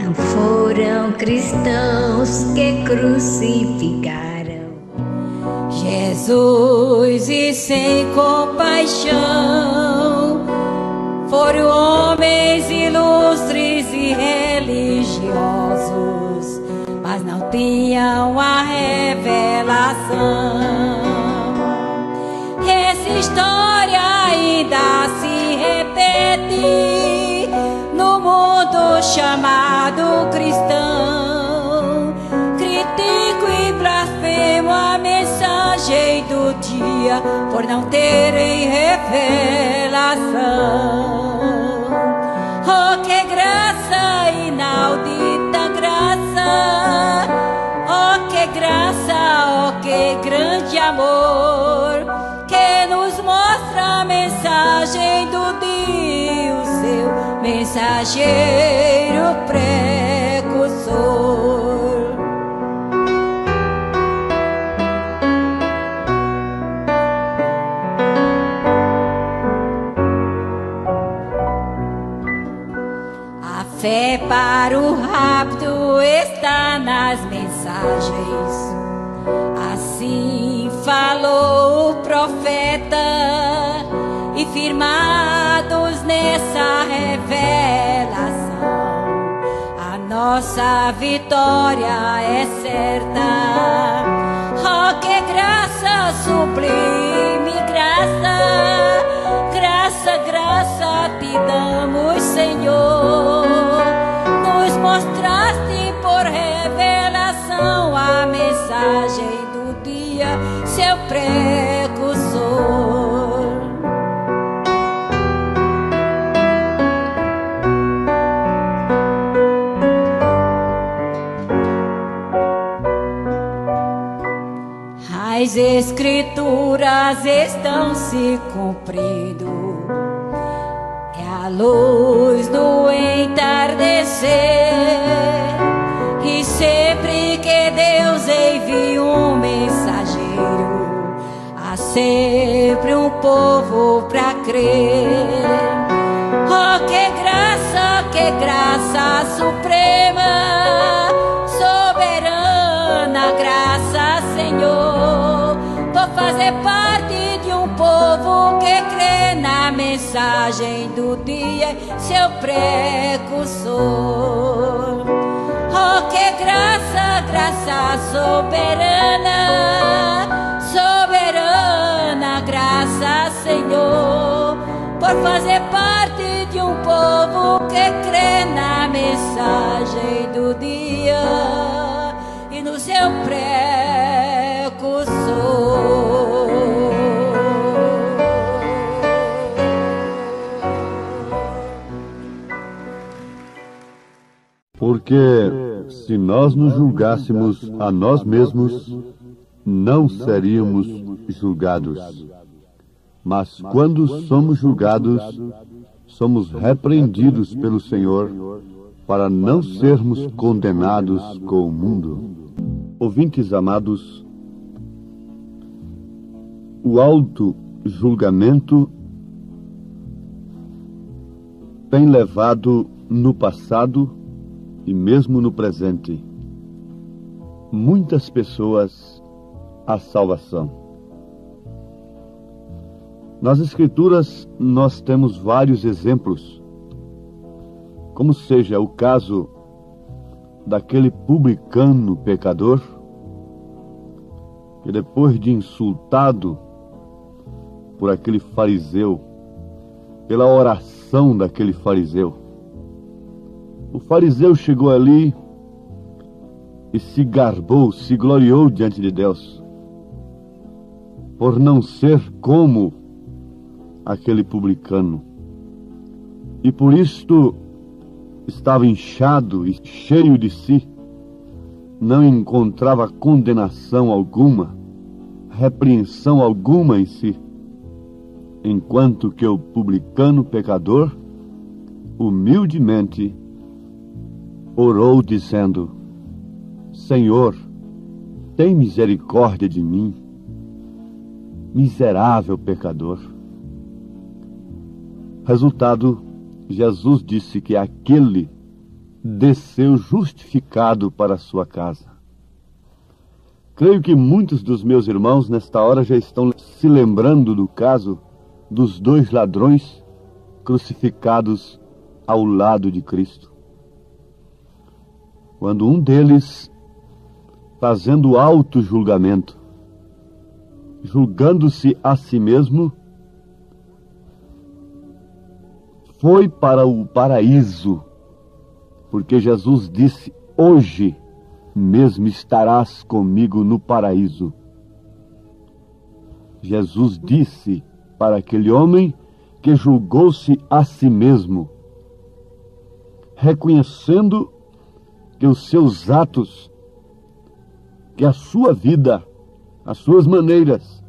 não foram cristãos que crucificaram Jesus, e sem compaixão foram homens ilustres e religiosos, mas não tinham a revelação. Essa história ainda se repete no mundo chamado cristão. Critico e blasfemo a mensagem do dia por não terem revelação. Oh, que graça, inaudita graça! Oh, que graça, oh, que grande amor, que nos mostra a mensagem do dia, o seu mensageiro precursor. A fé para o rápido está nas mensagens. Assim falou o profeta, e firmados nessa revelação, a nossa vitória é certa. Oh, que graça, sublime graça, graça, graça te damos, Senhor. Nos mostraste por revelação a mensagem do dia, seu precursor. As escrituras estão se cumprindo, é a luz do entardecer, e sempre que Deus envia um mensageiro, há sempre um povo pra crer. Oh, que graça suprema, soberana graça, Senhor, por fazer parte de um povo que crê na mensagem do dia, seu precursor. Oh, que graça, graça soberana, soberana graça, Senhor, por fazer parte de um povo que crê na mensagem do dia e no seu precursor. Porque se nós nos julgássemos a nós mesmos, não seríamos julgados. Mas quando somos julgados, somos repreendidos pelo Senhor, para não sermos condenados com o mundo. Ouvintes amados, o alto julgamento tem levado no passado e mesmo no presente muitas pessoas à salvação. Nas Escrituras nós temos vários exemplos, como seja o caso daquele publicano pecador, que depois de insultado por aquele fariseu, pela oração daquele fariseu, o fariseu chegou ali e se garbou, se gloriou diante de Deus, por não ser como aquele publicano. E por isto estava inchado e cheio de si, não encontrava condenação alguma, repreensão alguma em si, enquanto que o publicano pecador, humildemente, orou dizendo: Senhor, tem misericórdia de mim, miserável pecador. Resultado, Jesus disse que aquele desceu justificado para a sua casa. Creio que muitos dos meus irmãos nesta hora já estão se lembrando do caso dos 2 ladrões crucificados ao lado de Cristo. Quando um deles, fazendo auto-julgamento, julgando-se a si mesmo, foi para o paraíso, porque Jesus disse: hoje mesmo estarás comigo no paraíso. Jesus disse para aquele homem que julgou-se a si mesmo, reconhecendo que os seus atos, que a sua vida, as suas maneiras,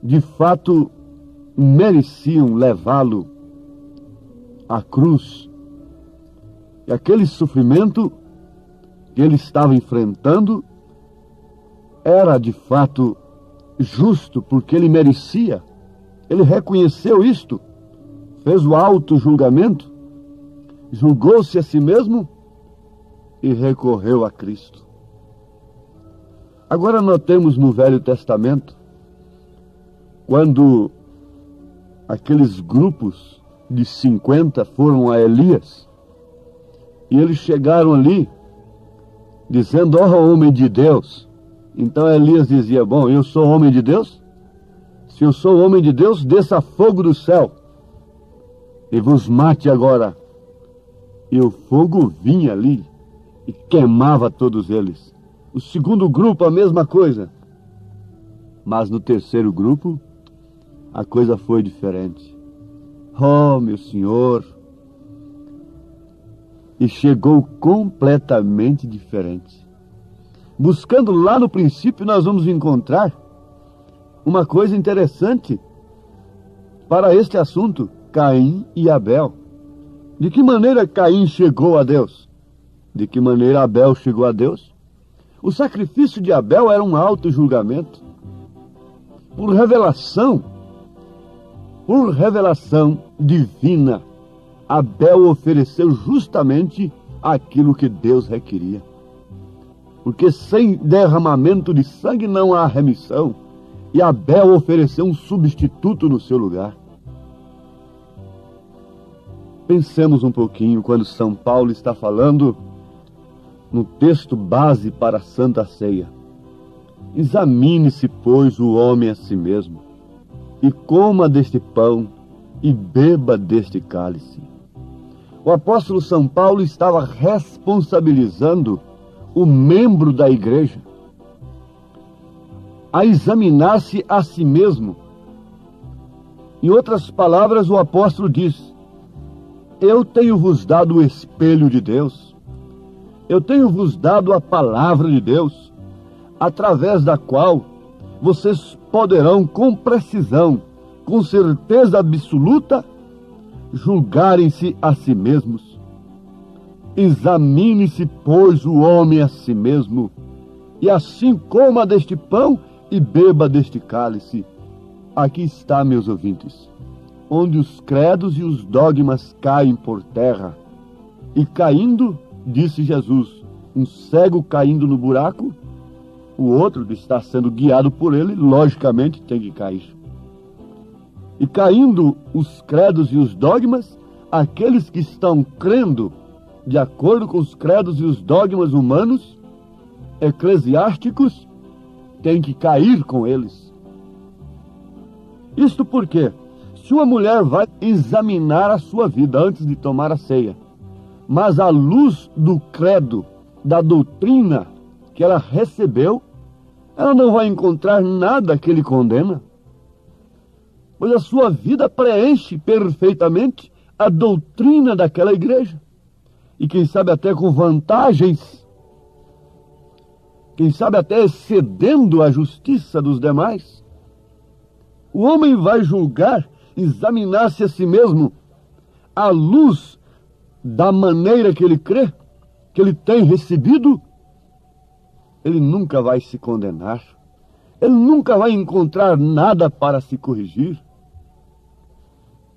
de fato mereciam levá-lo à cruz. E aquele sofrimento que ele estava enfrentando era de fato justo, porque ele merecia. Ele reconheceu isto, fez o auto-julgamento, julgou-se a si mesmo e recorreu a Cristo. Agora notemos no Velho Testamento, quando aqueles grupos de 50 foram a Elias, e eles chegaram ali, dizendo: ó homem de Deus. Então Elias dizia: bom, eu sou homem de Deus? Se eu sou homem de Deus, desça fogo do céu e vos mate agora. E o fogo vinha ali e queimava todos eles. O segundo grupo, a mesma coisa. Mas no terceiro grupo, a coisa foi diferente. Oh, meu Senhor! E chegou completamente diferente. Buscando lá no princípio, nós vamos encontrar uma coisa interessante para este assunto: Caim e Abel. De que maneira Caim chegou a Deus? De que maneira Abel chegou a Deus? O sacrifício de Abel era um auto-julgamento. Por revelação divina, Abel ofereceu justamente aquilo que Deus requeria. Porque sem derramamento de sangue não há remissão. E Abel ofereceu um substituto no seu lugar. Pensemos um pouquinho quando São Paulo está falando no texto base para a Santa Ceia. Examine-se, pois, o homem a si mesmo, e coma deste pão, e beba deste cálice. O apóstolo São Paulo estava responsabilizando o membro da igreja a examinar-se a si mesmo. Em outras palavras, o apóstolo diz: eu tenho-vos dado o espelho de Deus, eu tenho-vos dado a palavra de Deus, através da qual vocês poderão com precisão, com certeza absoluta, julgarem-se a si mesmos. Examine-se, pois, o homem a si mesmo, e assim coma deste pão e beba deste cálice. Aqui está, meus ouvintes, onde os credos e os dogmas caem por terra. E caindo, disse Jesus, um cego caindo no buraco, o outro que está sendo guiado por ele, logicamente tem que cair. E caindo os credos e os dogmas, aqueles que estão crendo de acordo com os credos e os dogmas humanos, eclesiásticos, têm que cair com eles. Isto porque, se uma mulher vai examinar a sua vida antes de tomar a ceia, mas à luz do credo, da doutrina que ela recebeu, ela não vai encontrar nada que lhe condena, pois a sua vida preenche perfeitamente a doutrina daquela igreja. E quem sabe até com vantagens, quem sabe até excedendo a justiça dos demais. O homem vai julgar, examinar-se a si mesmo à luz da maneira que ele crê, que ele tem recebido. Ele nunca vai se condenar, ele nunca vai encontrar nada para se corrigir.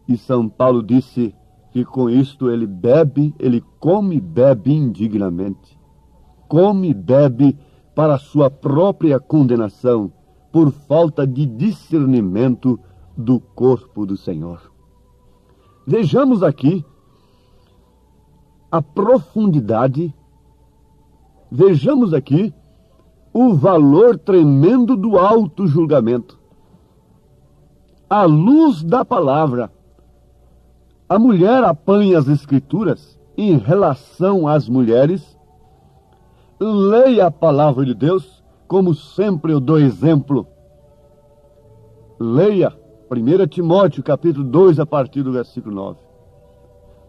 E São Paulo disse: que com isto ele come e bebe indignamente. Come e bebe para sua própria condenação, por falta de discernimento do corpo do Senhor. Vejamos aqui a profundidade, vejamos aqui o valor tremendo do auto-julgamento. À luz da palavra, a mulher apanha as Escrituras em relação às mulheres. Leia a palavra de Deus, como sempre eu dou exemplo. Leia 1 Timóteo, capítulo 2, a partir do versículo 9.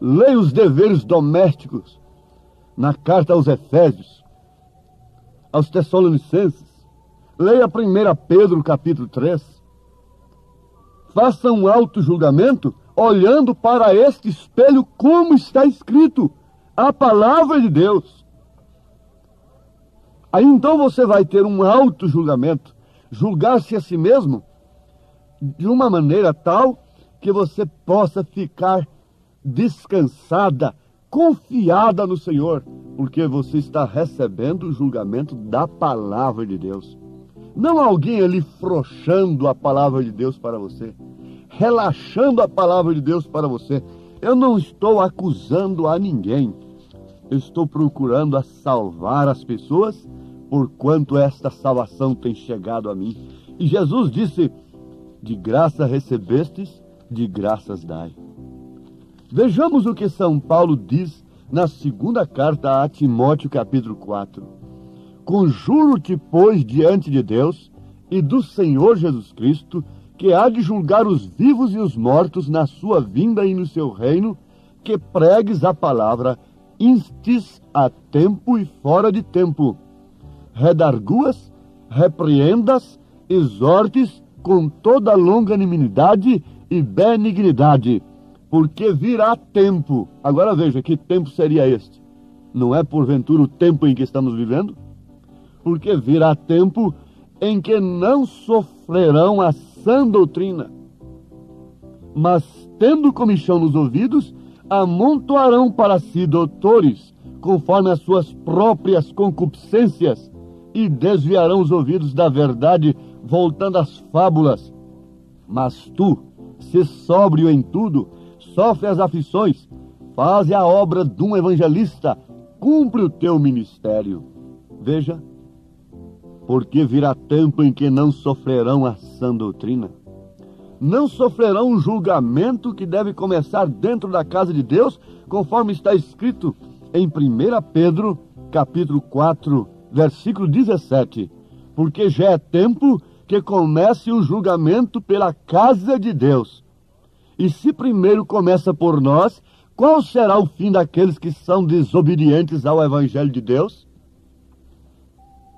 Leia os deveres domésticos na carta aos Efésios, aos Tessalonicenses. Leia 1 Pedro, capítulo 3. Faça um auto-julgamento olhando para este espelho, como está escrito, a palavra de Deus. Aí então você vai ter um auto-julgamento, julgar-se a si mesmo de uma maneira tal que você possa ficar descansada, confiada no Senhor, porque você está recebendo o julgamento da palavra de Deus. Não alguém ali frouxando a palavra de Deus para você, relaxando a palavra de Deus para você. Eu não estou acusando a ninguém. Eu estou procurando a salvar as pessoas, porquanto esta salvação tem chegado a mim. E Jesus disse, de graça recebestes, de graças dai. Vejamos o que São Paulo diz na segunda carta a Timóteo, capítulo 4. Conjuro-te, pois, diante de Deus e do Senhor Jesus Cristo, que há de julgar os vivos e os mortos na sua vinda e no seu reino, que pregues a palavra, instes a tempo e fora de tempo. Redarguas, repreendas, exortes com toda longanimidade e benignidade, porque virá tempo. Agora veja, que tempo seria este? Não é porventura o tempo em que estamos vivendo? Porque virá tempo em que não sofrerão a sã doutrina, mas, tendo comichão nos ouvidos, amontoarão para si doutores, conforme as suas próprias concupiscências, e desviarão os ouvidos da verdade, voltando às fábulas. Mas tu, se sóbrio em tudo, sofre as aflições, faze a obra de um evangelista, cumpre o teu ministério. Veja, porque virá tempo em que não sofrerão a sã doutrina, não sofrerão um julgamento que deve começar dentro da casa de Deus, conforme está escrito em 1 Pedro, capítulo 4, versículo 17. Porque já é tempo que comece o julgamento pela casa de Deus. E se primeiro começa por nós, qual será o fim daqueles que são desobedientes ao Evangelho de Deus?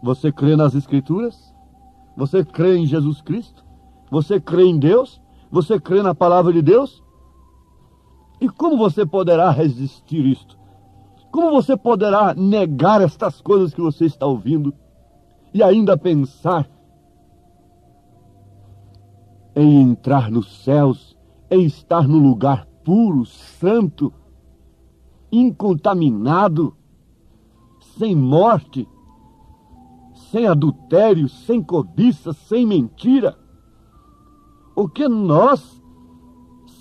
Você crê nas Escrituras? Você crê em Jesus Cristo? Você crê em Deus? Você crê na palavra de Deus? E como você poderá resistir isto? Como você poderá negar estas coisas que você está ouvindo e ainda pensar em entrar nos céus, em estar num lugar puro, santo, incontaminado, sem morte, sem adultério, sem cobiça, sem mentira? O que nós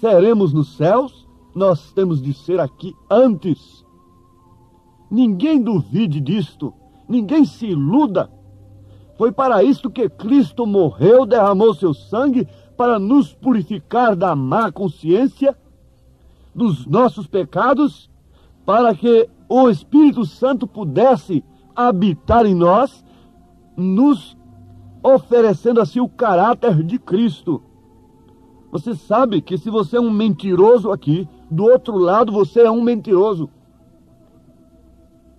seremos nos céus, nós temos de ser aqui antes. Ninguém duvide disto, ninguém se iluda. Foi para isto que Cristo morreu, derramou seu sangue, para nos purificar da má consciência, dos nossos pecados, para que o Espírito Santo pudesse habitar em nós, nos oferecendo assim o caráter de Cristo. Você sabe que se você é um mentiroso aqui, do outro lado você é um mentiroso.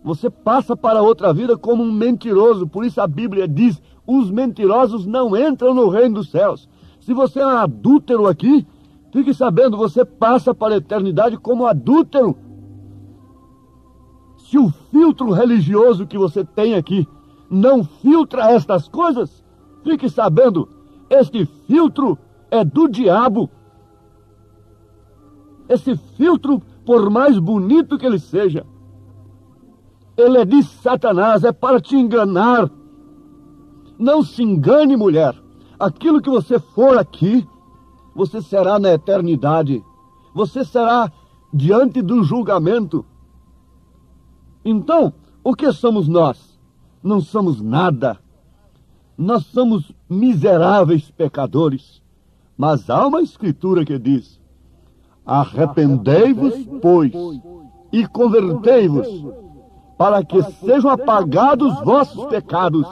Você passa para outra vida como um mentiroso. Por isso a Bíblia diz, os mentirosos não entram no reino dos céus. Se você é um adúltero aqui, fique sabendo, você passa para a eternidade como adúltero. Se o filtro religioso que você tem aqui não filtra estas coisas, fique sabendo, este filtro é do diabo. Esse filtro por mais bonito que ele seja. Ele é de Satanás, é para te enganar. Não se engane, mulher. Aquilo que você for aqui, você será na eternidade. Você será diante do julgamento. Então, o que somos nós? Não somos nada. Nós somos miseráveis pecadores. Mas há uma escritura que diz: arrependei-vos, pois, e convertei-vos, para que sejam apagados vossos pecados,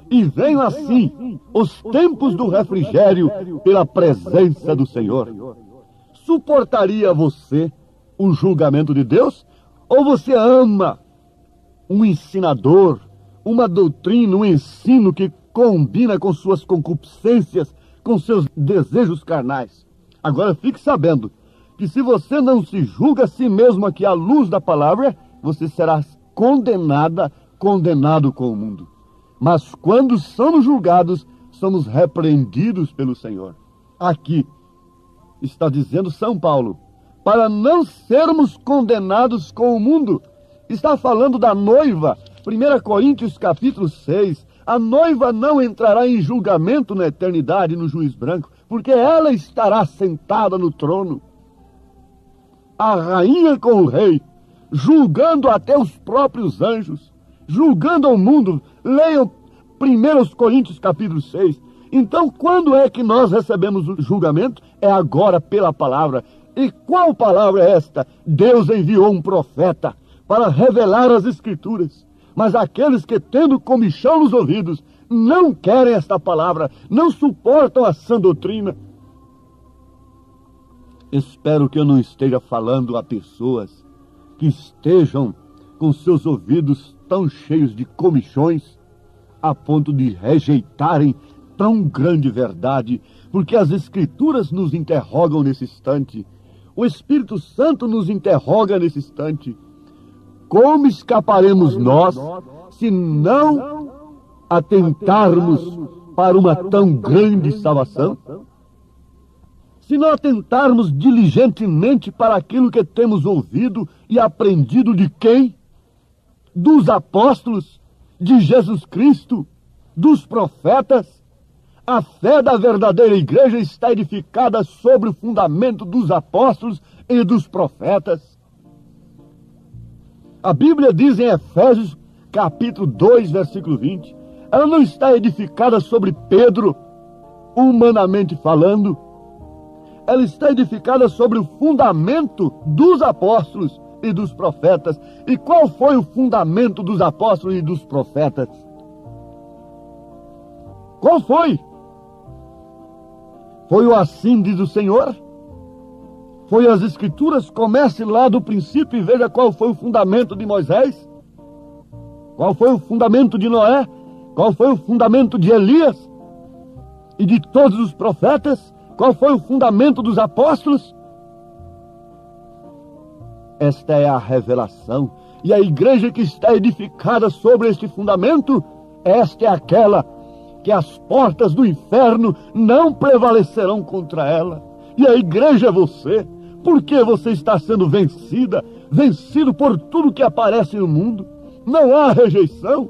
e venham assim os tempos do refrigério pela presença do Senhor. Suportaria você o julgamento de Deus? Ou você ama um ensinador, uma doutrina, um ensino que combina com suas concupiscências, com seus desejos carnais? Agora fique sabendo que se você não se julga a si mesmo aqui à luz da palavra, você será condenado com o mundo. Mas quando somos julgados, somos repreendidos pelo Senhor. Aqui está dizendo São Paulo, para não sermos condenados com o mundo. Está falando da noiva, 1 Coríntios capítulo 6. A noiva não entrará em julgamento na eternidade, no juiz branco, porque ela estará sentada no trono. A rainha com o rei, julgando até os próprios anjos, julgando o mundo. Leiam 1 Coríntios capítulo 6. Então, quando é que nós recebemos o julgamento? É agora pela palavra. E qual palavra é esta? Deus enviou um profeta para revelar as Escrituras. Mas aqueles que, tendo comichão nos ouvidos, não querem esta palavra, não suportam a sã doutrina. Espero que eu não esteja falando a pessoas que estejam com seus ouvidos tão cheios de comichões, a ponto de rejeitarem tão grande verdade, porque as Escrituras nos interrogam nesse instante. O Espírito Santo nos interroga nesse instante. Como escaparemos nós se não atentarmos para uma tão grande salvação? Se não atentarmos diligentemente para aquilo que temos ouvido e aprendido de quem? Dos apóstolos, de Jesus Cristo, dos profetas. A fé da verdadeira igreja está edificada sobre o fundamento dos apóstolos e dos profetas. A Bíblia diz em Efésios capítulo 2, versículo 20, ela não está edificada sobre Pedro, humanamente falando. Ela está edificada sobre o fundamento dos apóstolos e dos profetas. E qual foi o fundamento dos apóstolos e dos profetas? Qual foi? Foi o assim diz o Senhor? Foi as Escrituras? Comece lá do princípio e veja qual foi o fundamento de Moisés. Qual foi o fundamento de Noé? Qual foi o fundamento de Elias? E de todos os profetas? Qual foi o fundamento dos apóstolos? Esta é a revelação. E a igreja que está edificada sobre este fundamento, esta é aquela que as portas do inferno não prevalecerão contra ela. E a igreja é você. Por que você está sendo vencido por tudo que aparece no mundo? Não há rejeição,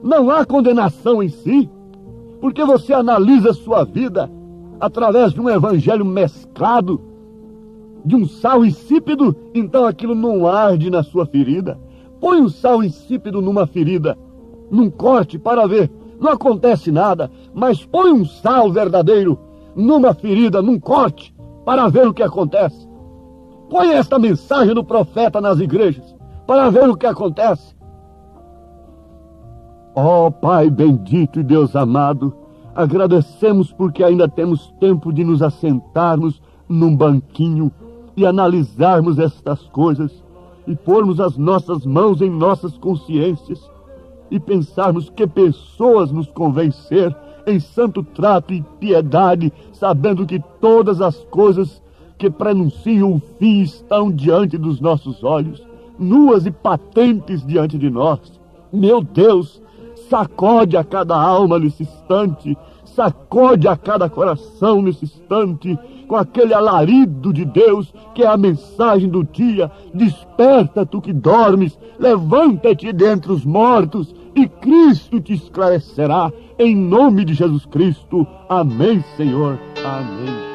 não há condenação em si, porque você analisa a sua vida através de um evangelho mesclado, de um sal insípido, então aquilo não arde na sua ferida. Põe um sal insípido numa ferida, num corte para ver, não acontece nada, mas põe um sal verdadeiro numa ferida, num corte, para ver o que acontece. Põe esta mensagem do profeta nas igrejas, para ver o que acontece. Ó Pai bendito e Deus amado, agradecemos porque ainda temos tempo de nos assentarmos num banquinho e analisarmos estas coisas e pormos as nossas mãos em nossas consciências e pensarmos que pessoas nos convém ser em santo trato e piedade, sabendo que todas as coisas que prenunciam o fim estão diante dos nossos olhos, nuas e patentes diante de nós. Meu Deus, sacode a cada alma nesse instante, sacode a cada coração nesse instante, com aquele alarido de Deus, que é a mensagem do dia. Desperta, tu que dormes, levanta-te dentre os mortos, e Cristo te esclarecerá, em nome de Jesus Cristo. Amém, Senhor. Amém.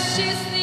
Vestes